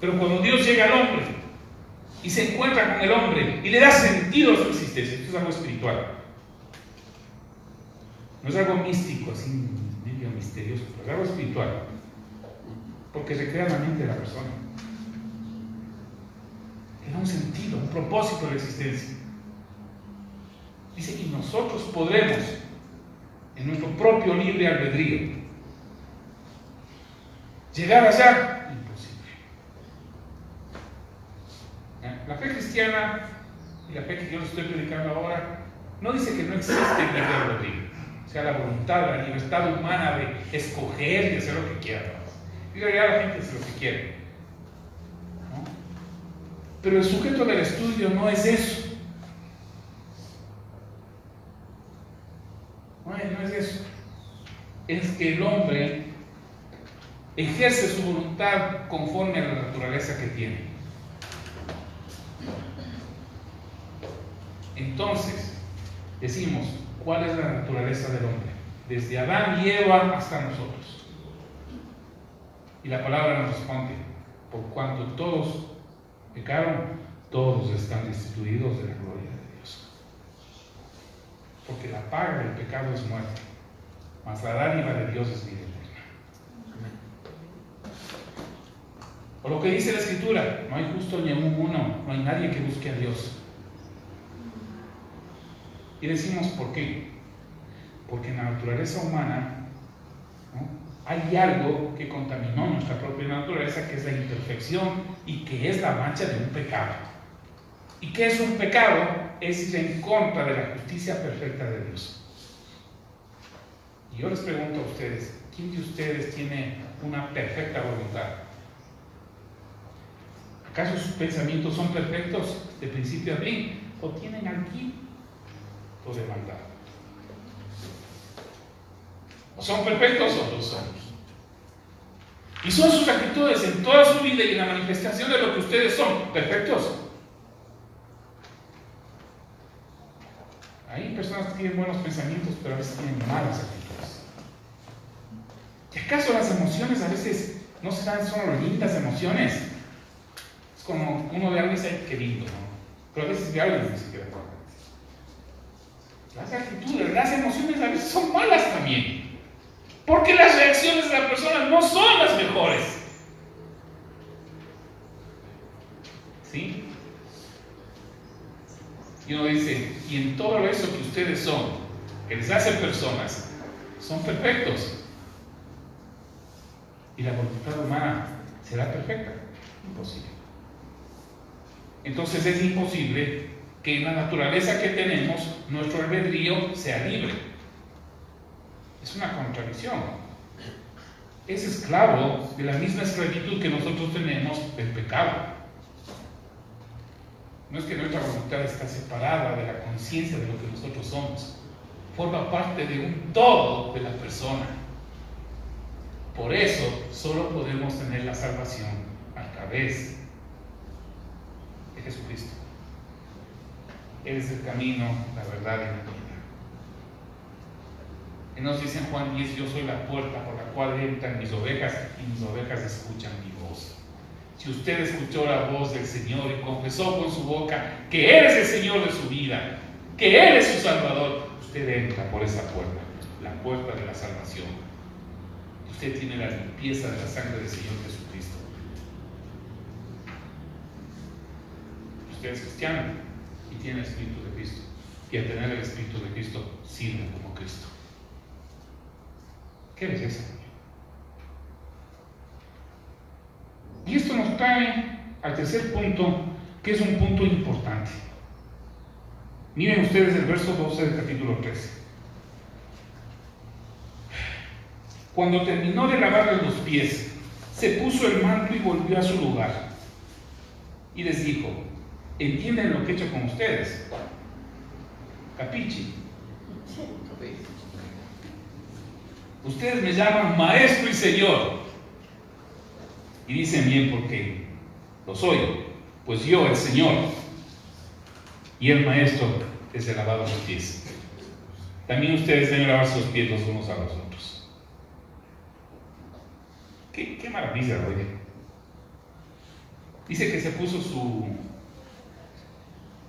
Pero cuando Dios llega al hombre y se encuentra con el hombre y le da sentido a su existencia, esto es algo espiritual. No es algo místico, así medio misterioso, pero es algo espiritual. Porque recrea la mente de la persona. Le da un sentido, un propósito a la existencia. Dice, y nosotros podremos, en nuestro propio libre albedrío, llegar allá. Imposible. La fe cristiana y la fe que yo les estoy predicando ahora no dice que no existe el libre albedrío. O sea, la voluntad, la libertad humana de escoger y hacer lo que quiera. Y en realidad la gente hace lo que quiere, ¿no? Pero el sujeto del estudio no es eso. No es eso. Es que el hombre ejerce su voluntad conforme a la naturaleza que tiene. Entonces, decimos, ¿cuál es la naturaleza del hombre? Desde Adán y Eva hasta nosotros. Y la palabra nos responde, por cuanto todos pecaron, todos están destituidos de la gloria de Dios. Porque la paga del pecado es muerte, mas la dádiva de Dios es vida eterna. O lo que dice la Escritura, no hay justo ni aún uno, no hay nadie que busque a Dios. Y decimos, ¿por qué? Porque en la naturaleza humana, ¿no?, hay algo que contaminó nuestra propia naturaleza, que es la imperfección y que es la mancha de un pecado. ¿Y qué es un pecado? Es ir en contra de la justicia perfecta de Dios. Y yo les pregunto a ustedes, ¿quién de ustedes tiene una perfecta voluntad? ¿Acaso sus pensamientos son perfectos de principio a fin? ¿O tienen algo de maldad? ¿O son perfectos o no son? Y son sus actitudes en toda su vida y en la manifestación de lo que ustedes son perfectos. Hay personas que tienen buenos pensamientos, pero a veces tienen malas actitudes. ¿Y acaso las emociones a veces no serán solo lindas emociones? Es como uno ve algo y dice, qué lindo, ¿no? Pero a veces ve algo y ni siquiera acuerda. Las actitudes, las emociones a veces son malas también. Porque las reacciones de la persona no son las mejores. ¿Sí? Y uno dice, y en todo eso que ustedes son, que les hace personas, son perfectos. ¿Y la voluntad humana será perfecta? Imposible. Entonces es imposible que en la naturaleza que tenemos, nuestro albedrío sea libre. Es una contradicción. Es esclavo de la misma esclavitud que nosotros tenemos del pecado. No es que nuestra voluntad está separada de la conciencia de lo que nosotros somos. Forma parte de un todo de la persona. Por eso solo podemos tener la salvación a través de Jesucristo. Él es el camino, la verdad y la vida. Y nos dice en Juan 10, yo soy la puerta por la cual entran mis ovejas y mis ovejas escuchan mi voz. Si usted escuchó la voz del Señor y confesó con su boca que Él es el Señor de su vida, que Él es su Salvador, usted entra por esa puerta, la puerta de la salvación. Usted tiene la limpieza de la sangre del Señor Jesucristo. Usted es cristiano y tiene el Espíritu de Cristo. Y al tener el Espíritu de Cristo, sirve como Cristo. ¿Qué belleza? Y esto nos trae al tercer punto, que es un punto importante. Miren ustedes el verso 12 del capítulo 13. Cuando terminó de lavarle los pies, se puso el manto y volvió a su lugar. Y les dijo, ¿entienden lo que he hecho con ustedes? ¿Capichi? Ustedes me llaman maestro y señor. Y dicen bien porque lo soy, pues yo, el Señor, y el maestro les he lavado los pies. También ustedes deben lavar sus pies los unos a los otros. Qué maravilla, oye. Dice que se puso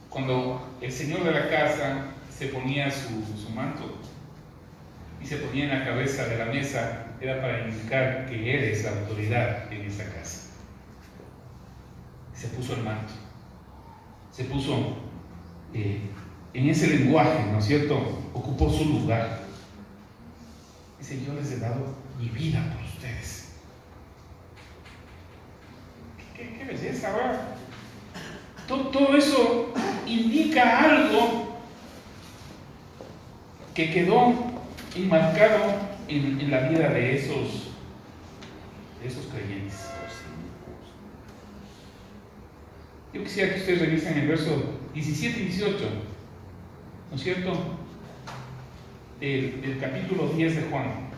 cuando el señor de la casa se ponía su manto y se ponía en la cabeza de la mesa, era para indicar que él es la autoridad en esa casa. Se puso el manto, se puso en ese lenguaje, ¿no es cierto? Ocupó su lugar. Dice, yo les he dado mi vida por ustedes. Qué belleza, ¿verdad? Todo eso indica algo que quedó enmarcado en la vida de esos creyentes. Yo quisiera que ustedes revisen el verso 17 y 18, ¿no es cierto? Del capítulo 10 de Juan.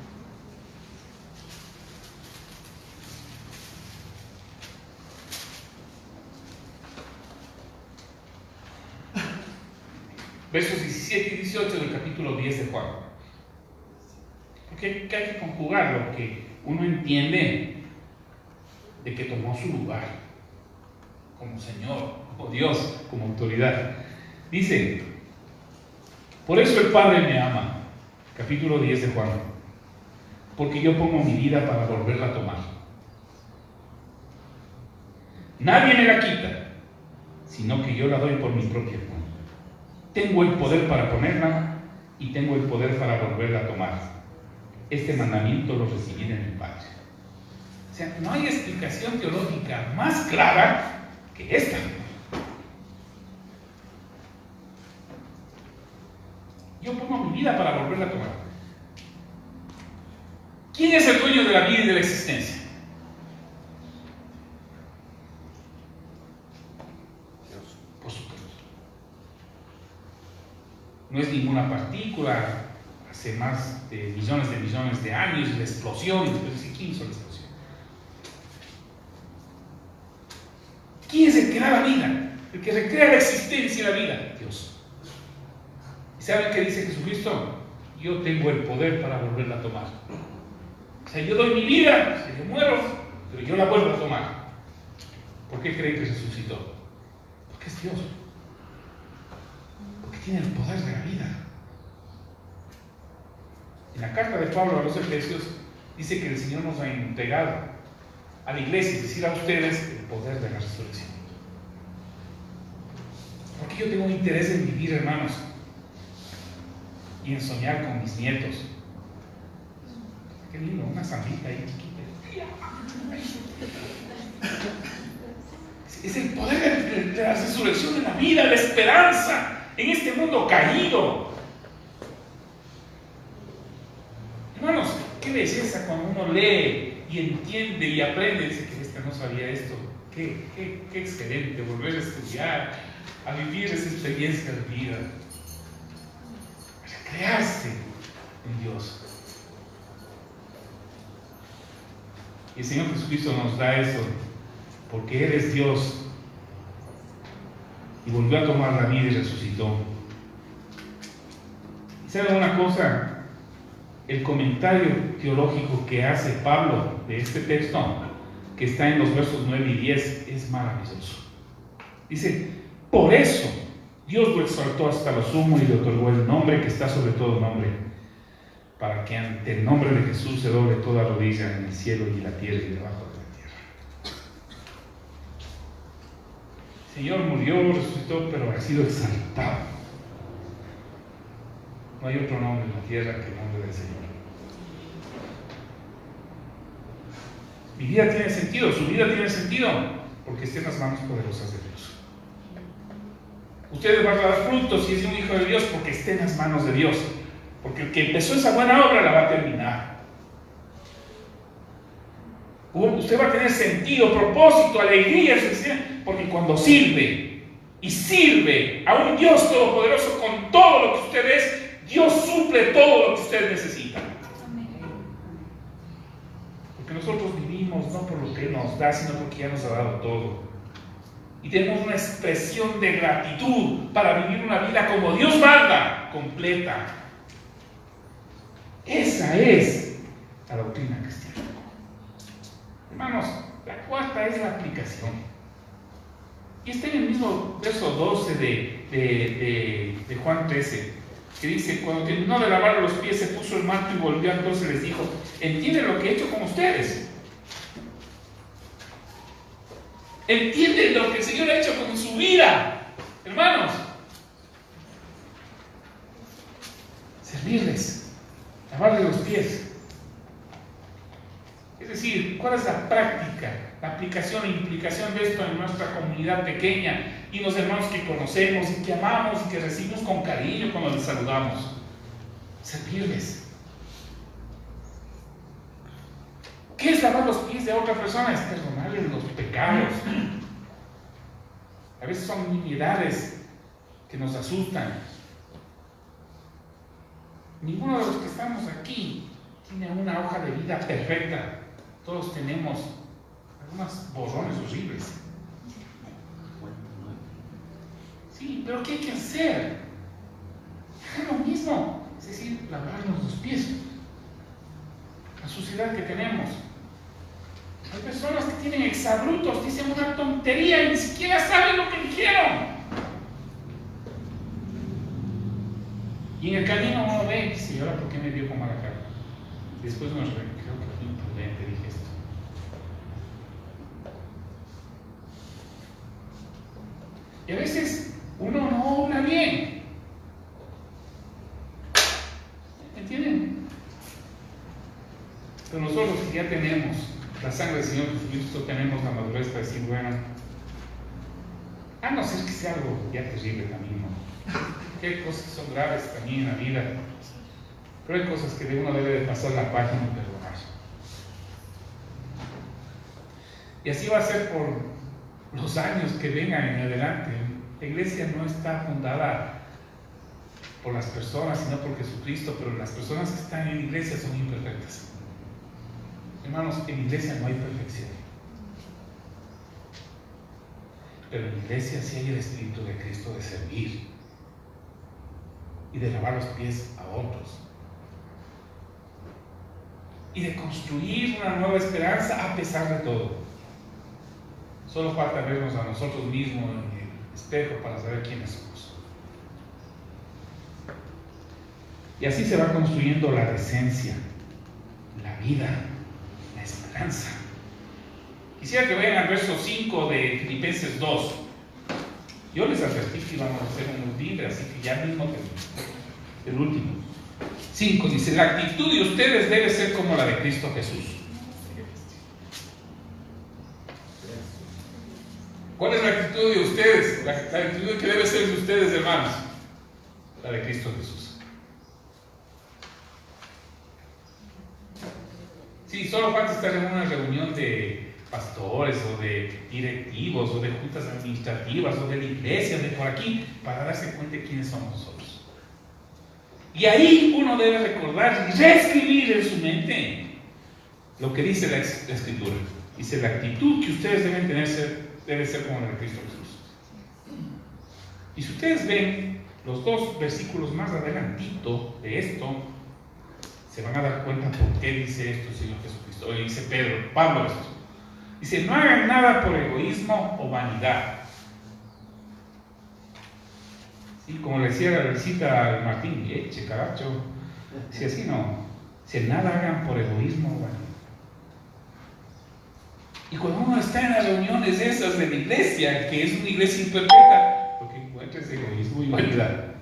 Versos 17 y 18 del capítulo 10 de Juan. Porque hay que conjugar lo que uno entiende de que tomó su lugar como Señor, como Dios, como autoridad. Dice, por eso el Padre me ama, capítulo 10 de Juan, porque yo pongo mi vida para volverla a tomar. Nadie me la quita, sino que yo la doy por mi propia cuenta. tengo el poder para ponerla y tengo el poder para volverla a tomar. Este mandamiento lo recibí de mi Padre. O sea, no hay explicación teológica más clara que esta. Yo pongo mi vida para volverla a tomar. ¿Quién es el dueño de la vida y de la existencia? Dios, por supuesto. No es ninguna partícula. Hace más de millones de años, la explosión, y después dice, ¿quién hizo la explosión? ¿Quién es el que da la vida? El que recrea la existencia y la vida. Dios. ¿Y saben qué dice Jesucristo? Yo tengo el poder para volverla a tomar. O sea, yo doy mi vida, si yo muero, pero yo la vuelvo a tomar. ¿Por qué creen que resucitó? Porque es Dios. Porque tiene el poder de la vida. En la carta de Pablo a los Efesios dice que el Señor nos ha entregado a la iglesia, es decir, a ustedes, el poder de la resurrección. Porque yo tengo un interés en vivir, hermanos, y en soñar con mis nietos. Qué lindo, una sandita ahí chiquita. Es el poder de la resurrección en la vida, la esperanza en este mundo caído. Hermanos, qué belleza cuando uno lee y entiende y aprende. Dice que esta no sabía esto. Qué excelente volver a estudiar, a vivir esa experiencia de vida, a recrearse en Dios. Y el Señor Jesucristo nos da eso, porque Él es Dios y volvió a tomar la vida y resucitó. ¿Y saben una cosa? El comentario teológico que hace Pablo de este texto, que está en los versos 9 y 10, es maravilloso. Dice, por eso Dios lo exaltó hasta lo sumo y le otorgó el nombre que está sobre todo nombre, para que ante el nombre de Jesús se doble toda rodilla en el cielo y en la tierra y debajo de la tierra. El Señor murió, resucitó, pero ha sido exaltado. No hay otro nombre en la tierra que el nombre del Señor. Mi vida tiene sentido, su vida tiene sentido, porque está en las manos poderosas de Dios. Ustedes van a dar frutos si es un hijo de Dios, porque está en las manos de Dios. Porque el que empezó esa buena obra la va a terminar. Usted va a tener sentido, propósito, alegría, porque cuando sirve y sirve a un Dios todopoderoso con todo lo que usted es, Dios suple todo lo que usted necesita. Porque nosotros vivimos no por lo que Él nos da, sino porque ya nos ha dado todo. Y tenemos una expresión de gratitud para vivir una vida como Dios manda, completa. Esa es la doctrina cristiana. Hermanos, la cuarta es la aplicación. Y está en el mismo verso 12 de Juan 13, que dice, cuando terminó de lavar los pies, se puso el manto y volvió, entonces les dijo, ¿entienden lo que he hecho con ustedes? ¿Entienden lo que el Señor ha hecho con su vida? Hermanos, servirles, lavarles los pies. Es decir, ¿cuál es la práctica, la aplicación e implicación de esto en nuestra comunidad pequeña y los hermanos que conocemos y que amamos y que recibimos con cariño cuando les saludamos? Servirles. ¿Qué es lavar los pies de otra persona? Es perdonarles los pecados. A veces son nimiedades que nos asustan. Ninguno de los que estamos aquí tiene una hoja de vida perfecta. Todos tenemos algunos borrones horribles. Sí, pero ¿qué hay que hacer? Es lo mismo, es decir, lavarnos los pies. La suciedad que tenemos. Hay personas que tienen exabruptos, dicen una tontería y ni siquiera saben lo que dijeron. Y en el camino uno ve y dice, ¿y ahora por qué me vio con mala cara? Y después uno creo que fui imprudente, dije esto. Y a veces uno no obra bien. ya tenemos la sangre del Señor Jesucristo, tenemos la madurez para decir, bueno, a no ser que sea algo ya terrible también, ¿no? Que hay cosas que son graves también en la vida, pero hay cosas que uno debe de pasar la página y perdonar. Y así va a ser por los años que vengan en adelante. La iglesia no está fundada por las personas, sino por Jesucristo, pero las personas que están en la iglesia son imperfectas. Hermanos, en la iglesia no hay perfección. Pero en la iglesia sí hay el Espíritu de Cristo de servir y de lavar los pies a otros y de construir una nueva esperanza a pesar de todo. Solo falta vernos a nosotros mismos en el espejo para saber quiénes somos. Y así se va construyendo la decencia, la vida, la esperanza. Quisiera que vayan al verso 5 de Filipenses 2. Yo les advertí que íbamos a hacer unos libres, así que ya mismo termino. El último. 5 dice: la actitud de ustedes debe ser como la de Cristo Jesús. ¿Cuál es la actitud de ustedes? La actitud que debe ser de ustedes, hermanos. La de Cristo Jesús. Sí, solo falta estar en una reunión de pastores o de directivos o de juntas administrativas o de la iglesia, de por aquí, para darse cuenta de quiénes somos nosotros. Y ahí uno debe recordar y reescribir en su mente lo que dice la Escritura. Dice: la actitud que ustedes deben tener debe ser como la de Cristo Jesús. Y si ustedes ven los dos versículos más adelantito de esto, se van a dar cuenta por qué dice esto el Señor Jesucristo. Hoy dice Pablo esto. Dice: no hagan nada por egoísmo o vanidad. Sí, como le decía la visita al Martín, che caracho, si así no, si nada hagan por egoísmo o vanidad. Y cuando uno está en las reuniones esas de la iglesia, que es una iglesia imperfecta, lo que encuentra es egoísmo y vanidad.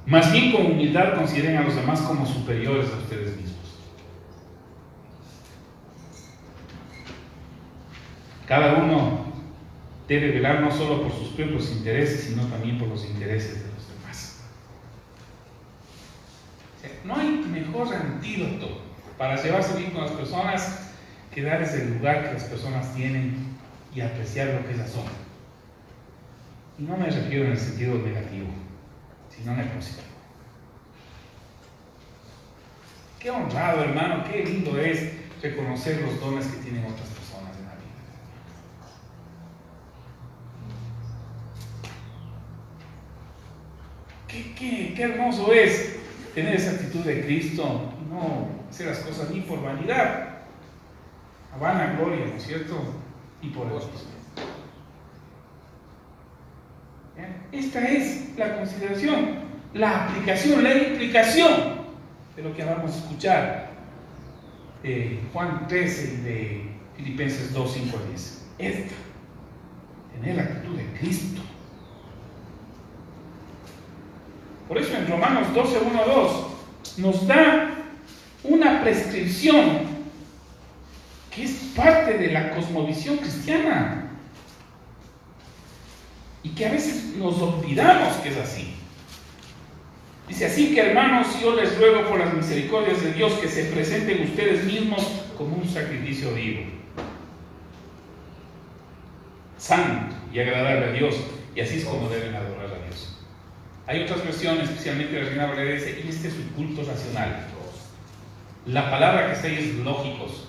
Más bien, con humildad consideren a los demás como superiores a ustedes mismos. Cada uno debe velar no solo por sus propios intereses, sino también por los intereses de los demás. O sea, no hay mejor antídoto para llevarse bien con las personas que darles el lugar que las personas tienen y apreciar lo que ellas son. Y no me refiero en el sentido negativo, sino en el positivo. Qué honrado, hermano, qué lindo es reconocer los dones que tienen otras personas en la vida. Qué hermoso es tener esa actitud de Cristo y no hacer las cosas ni por vanidad, a vanagloria, ¿no es cierto? Y por otros. Esta es la consideración, la aplicación, la implicación de lo que vamos a escuchar de Juan 13 y de Filipenses 2, 5 a 10. Esta, tener la actitud de Cristo. Por eso en Romanos 12, 1 a 2 nos da una prescripción que es parte de la cosmovisión cristiana y que a veces nos olvidamos que es así. Dice: así que, hermanos, yo les ruego por las misericordias de Dios que se presenten ustedes mismos como un sacrificio vivo, santo y agradable a Dios, y así es como deben adorar a Dios. Hay otras versiones, especialmente la Reina Valera, dice: y este es su culto racional. La palabra que está ahí es lógicos,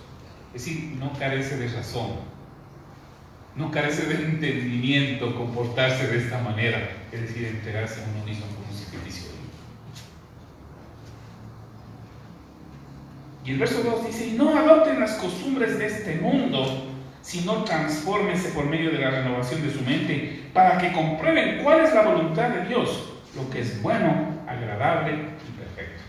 es decir, no carece de razón, no carece de entendimiento comportarse de esta manera, es decir, entregarse a uno mismo como un sacrificio. Y el verso 2 dice: y no adopten las costumbres de este mundo, sino transfórmense por medio de la renovación de su mente, para que comprueben cuál es la voluntad de Dios, lo que es bueno, agradable y perfecto.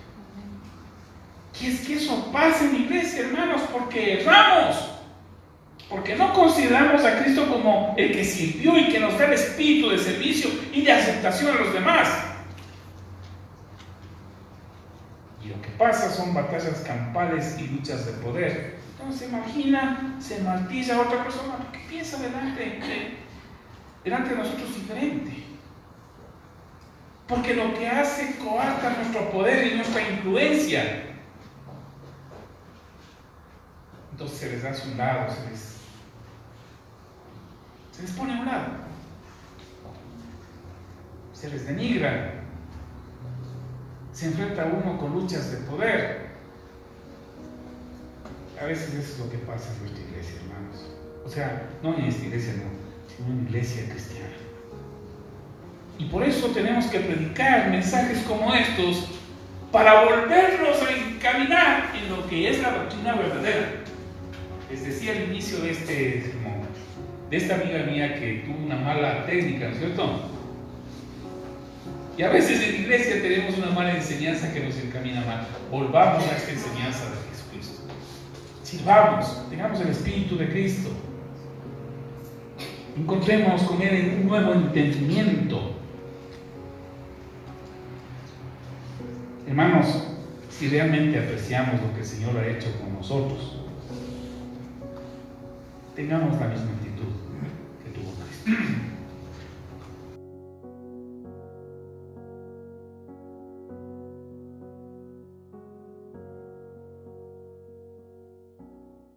Y es que eso pasa en la iglesia, hermanos, porque erramos, porque no consideramos a Cristo como el que sirvió y que nos da el espíritu de servicio y de aceptación a los demás. Y lo que pasa son batallas campales y luchas de poder. Entonces se imagina, se martilla a otra persona porque piensa delante de nosotros diferente. Porque lo que hace coarta nuestro poder y nuestra influencia. Entonces se les da a su lado, se les pone a un lado, se les denigra, se enfrenta uno con luchas de poder. A veces eso es lo que pasa en nuestra iglesia, hermanos. O sea, no en esta iglesia, no, sino en iglesia cristiana. Y por eso tenemos que predicar mensajes como estos para volvernos a encaminar en lo que es la doctrina verdadera. Les decía al inicio de esta amiga mía que tuvo una mala técnica, ¿no es cierto? Y a veces en la iglesia tenemos una mala enseñanza que nos encamina mal. Volvamos a esta enseñanza de Jesucristo. Sirvamos, tengamos el Espíritu de Cristo. Encontremos con Él un nuevo entendimiento. Hermanos, si realmente apreciamos lo que el Señor ha hecho con nosotros, tengamos la misma actitud.